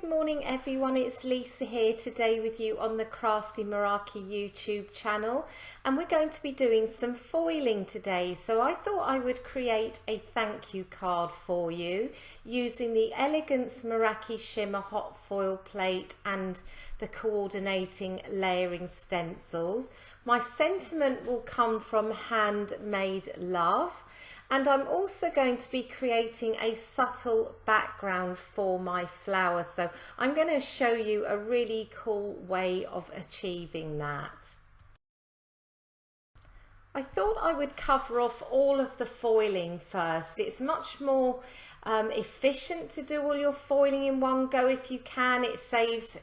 morning everyone, it's Lisa here today with you on the Crafty Meraki YouTube channel, and we're going to be doing some foiling today. So I thought I would create a thank you card for you using the Elegance Meraki Shimmer hot foil plate and the coordinating layering stencils. My sentiment will come from Handmade Love. And I'm also going to be creating a subtle background for my flower. So I'm going to show you a really cool way of achieving that. I thought I would cover off all of the foiling first. It's much more efficient to do all your foiling in one go if you can. It saves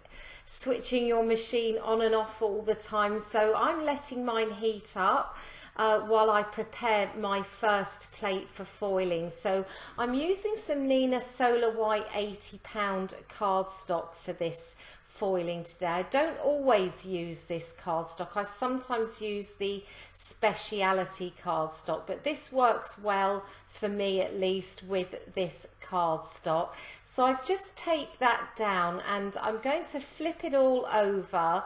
switching your machine on and off all the time. So I'm letting mine heat up while I prepare my first plate for foiling. So I'm using some Nina Solar White 80-pound cardstock for this foiling today. I don't always use this cardstock. I sometimes use the speciality cardstock, but this works well for me, at least with this cardstock. So I've just taped that down and I'm going to flip it all over,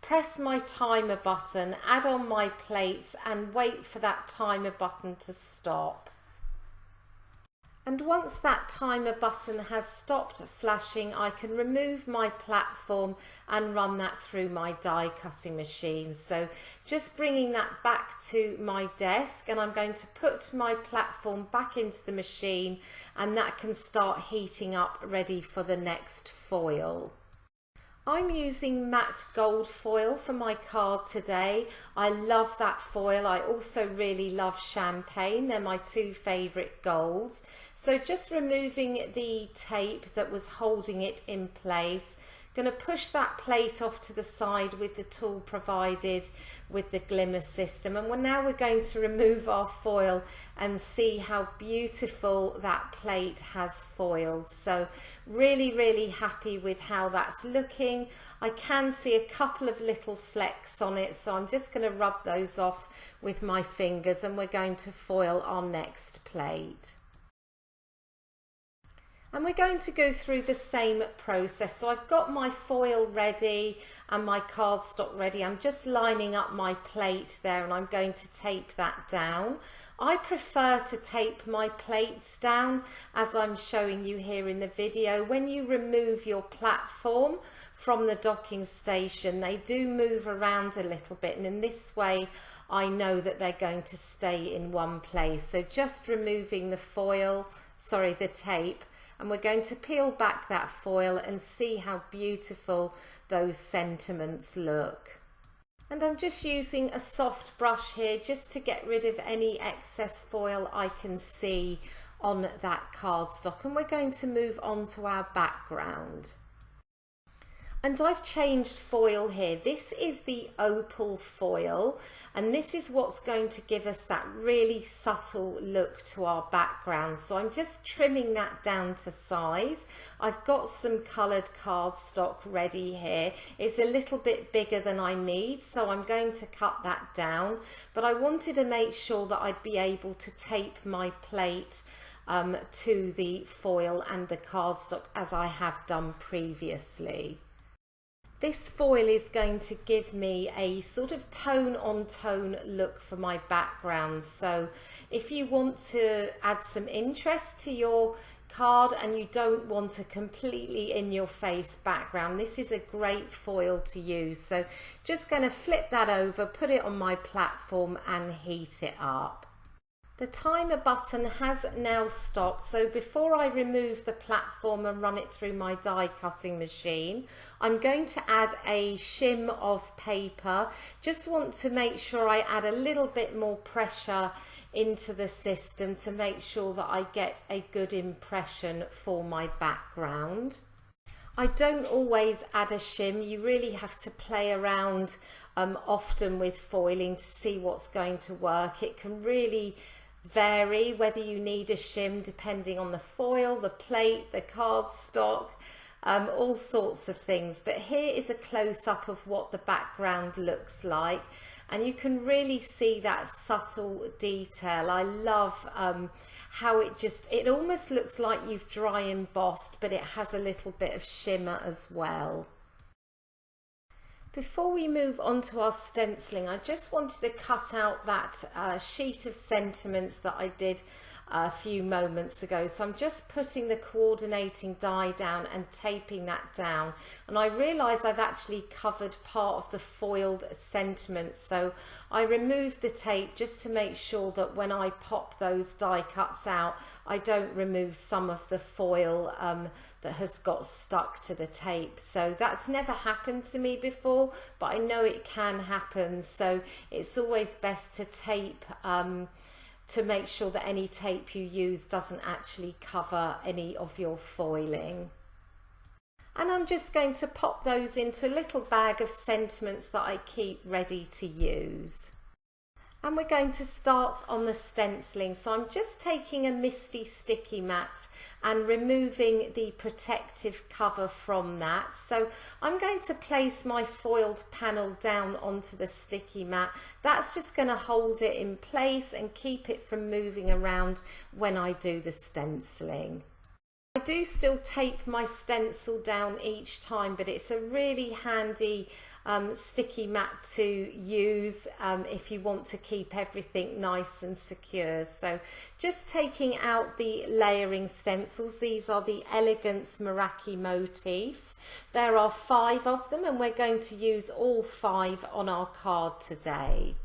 press my timer button, add on my plates and wait for that timer button to stop. And once that timer button has stopped flashing, I can remove my platform and run that through my die cutting machine. So just bringing that back to my desk, and I'm going to put my platform back into the machine and that can start heating up ready for the next foil. I'm using matte gold foil for my card today. I love that foil. I also really love champagne. They're my two favourite golds. So just removing the tape that was holding it in place. Going to push that plate off to the side with the tool provided with the glimmer system, and now we're going to remove our foil and see how beautiful that plate has foiled. So really happy with how that's looking. I can see a couple of little flecks on it, so I'm just going to rub those off with my fingers and we're going to foil our next plate. And we're going to go through the same process. So I've got my foil ready and my cardstock ready. I'm just lining up my plate there and I'm going to tape that down. I prefer to tape my plates down as I'm showing you here in the video. When you remove your platform from the docking station, they do move around a little bit, and in this way I know that they're going to stay in one place. So just removing the tape, and we're going to peel back that foil and see how beautiful those sentiments look. And I'm just using a soft brush here just to get rid of any excess foil I can see on that cardstock, and we're going to move on to our background. And I've changed foil here. This is the Opal foil, and this is what's going to give us that really subtle look to our background. So I'm just trimming that down to size. I've got some coloured cardstock ready here. It's a little bit bigger than I need, so I'm going to cut that down. But I wanted to make sure that I'd be able to tape my plate to the foil and the cardstock as I have done previously. This foil is going to give me a sort of tone on tone look for my background. So if you want to add some interest to your card and you don't want a completely in your face background, this is a great foil to use. So just going to flip that over, put it on my platform and heat it up. The timer button has now stopped, so before I remove the platform and run it through my die cutting machine, I'm going to add a shim of paper. Just want to make sure I add a little bit more pressure into the system to make sure that I get a good impression for my background. I don't always add a shim. You really have to play around often with foiling to see what's going to work. It can really vary whether you need a shim depending on the foil, the plate, the cardstock, all sorts of things. But here is a close-up of what the background looks like, and you can really see that subtle detail. I love how it almost looks like you've dry embossed, but it has a little bit of shimmer as well. Before we move on to our stenciling, I just wanted to cut out that sheet of sentiments that I did a few moments ago. So I'm just putting the coordinating die down and taping that down, and I realise I've actually covered part of the foiled sentiments, so I removed the tape just to make sure that when I pop those die cuts out, I don't remove some of the foil that has got stuck to the tape. So that's never happened to me before, but I know it can happen, so it's always best to tape to make sure that any tape you use doesn't actually cover any of your foiling. And I'm just going to pop those into a little bag of sentiments that I keep ready to use. And we're going to start on the stenciling. So I'm just taking a misty sticky mat and removing the protective cover from that. So I'm going to place my foiled panel down onto the sticky mat. That's just going to hold it in place and keep it from moving around when I do the stenciling. I do still tape my stencil down each time, but it's a really handy sticky mat to use if you want to keep everything nice and secure. So just taking out the layering stencils. These are the Elegance Meraki Motifs. There are 5 of them, and we're going to use all 5 on our card today.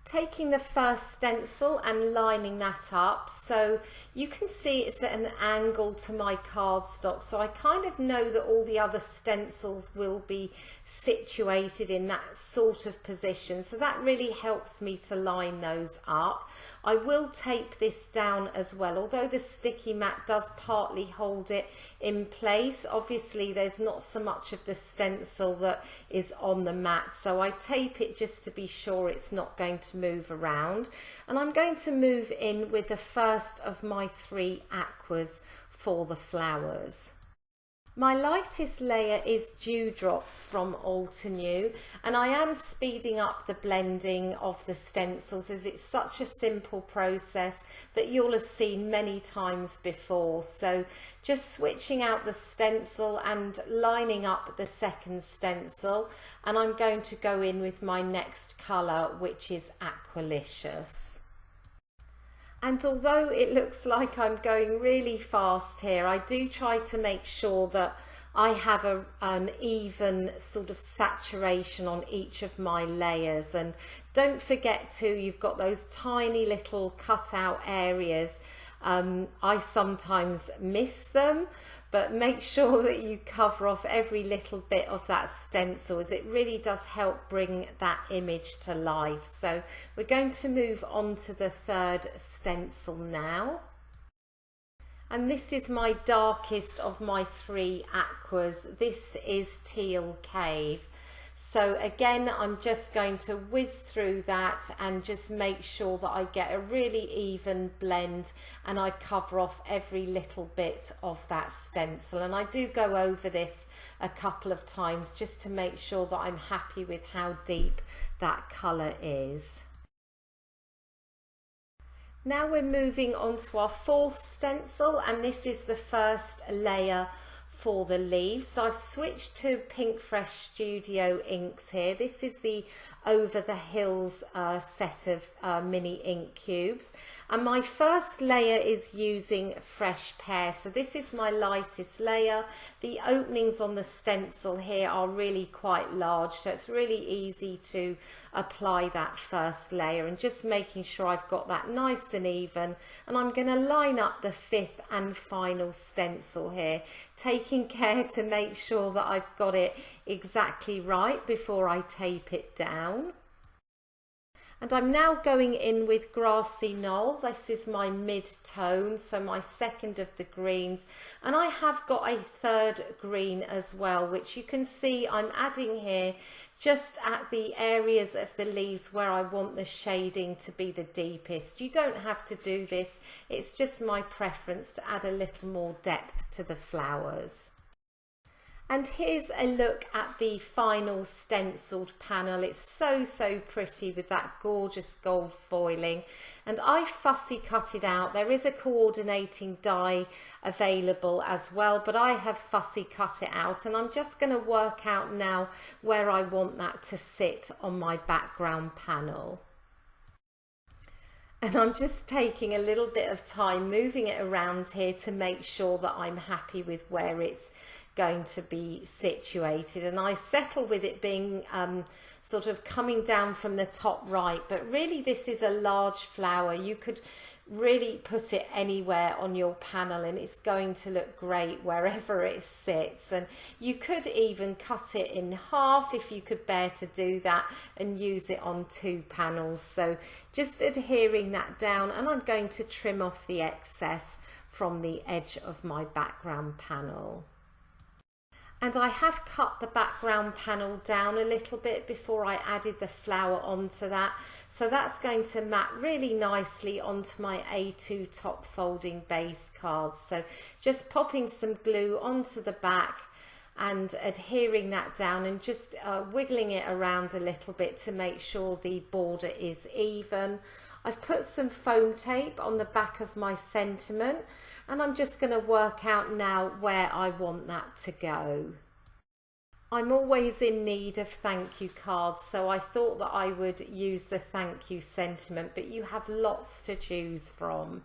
Taking the first stencil and lining that up, so you can see it's at an angle to my cardstock, so I kind of know that all the other stencils will be situated in that sort of position, so that really helps me to line those up. I will tape this down as well, although the sticky mat does partly hold it in place. Obviously there's not so much of the stencil that is on the mat, so I tape it just to be sure it's not going to move around. And I'm going to move in with the first of my 3 aquas for the flowers. My lightest layer is Dewdrops from All to New, and I am speeding up the blending of the stencils as it's such a simple process that you'll have seen many times before. So just switching out the stencil and lining up the second stencil, and I'm going to go in with my next colour, which is Aqualicious. And although it looks like I'm going really fast here, I do try to make sure that I have an even sort of saturation on each of my layers. And don't forget too, you've got those tiny little cutout areas. I sometimes miss them, but make sure that you cover off every little bit of that stencil, as it really does help bring that image to life. So we're going to move on to the third stencil now. And this is my darkest of my 3 aquas. This is Teal Cave. So again, I'm just going to whiz through that and just make sure that I get a really even blend and I cover off every little bit of that stencil. And I do go over this a couple of times just to make sure that I'm happy with how deep that colour is. Now we're moving on to our 4th stencil, and this is the first layer for the leaves. So I've switched to PinkFresh Studio inks here. This is the Over the Hills set of mini ink cubes, and my first layer is using Fresh Pear. So this is my lightest layer. The openings on the stencil here are really quite large, so it's really easy to apply that first layer, and just making sure I've got that nice and even. And I'm going to line up the 5th and final stencil here, taking care to make sure that I've got it exactly right before I tape it down. And I'm now going in with Grassy Knoll. This is my mid-tone, so my second of the greens. And I have got a 3rd green as well, which you can see I'm adding here just at the areas of the leaves where I want the shading to be the deepest. You don't have to do this, it's just my preference to add a little more depth to the flowers. And here's a look at the final stenciled panel. It's so pretty with that gorgeous gold foiling, and I fussy cut it out. There is a coordinating die available as well, but I have fussy cut it out, and I'm just going to work out now where I want that to sit on my background panel. And I'm just taking a little bit of time moving it around here to make sure that I'm happy with where it's going to be situated, and I settle with it being sort of coming down from the top right, but really this is a large flower. You could really put it anywhere on your panel and it's going to look great wherever it sits, and you could even cut it in half if you could bear to do that and use it on 2 panels. So just adhering that down, and I'm going to trim off the excess from the edge of my background panel. And I have cut the background panel down a little bit before I added the flower onto that. So that's going to mat really nicely onto my A2 top folding base cards. So just popping some glue onto the back and adhering that down and just wiggling it around a little bit to make sure the border is even. I've put some foam tape on the back of my sentiment, and I'm just going to work out now where I want that to go. I'm always in need of thank you cards, so I thought that I would use the thank you sentiment, but you have lots to choose from.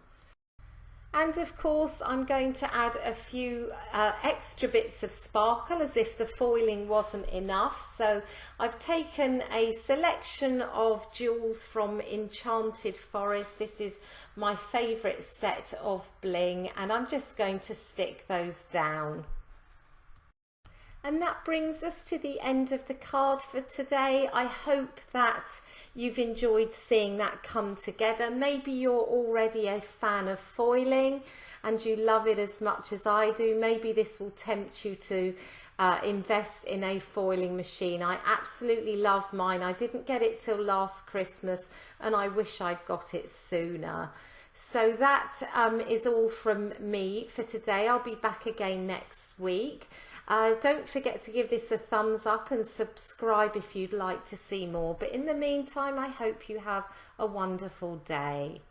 And of course I'm going to add a few extra bits of sparkle as if the foiling wasn't enough. So I've taken a selection of jewels from Enchanted Forest. This is my favourite set of bling, and I'm just going to stick those down. And that brings us to the end of the card for today. I hope that you've enjoyed seeing that come together. Maybe you're already a fan of foiling and you love it as much as I do. Maybe this will tempt you to invest in a foiling machine. I absolutely love mine. I didn't get it till last Christmas and I wish I'd got it sooner. So that is all from me for today. I'll be back again next week. Don't forget to give this a thumbs up and subscribe if you'd like to see more. But in the meantime, I hope you have a wonderful day.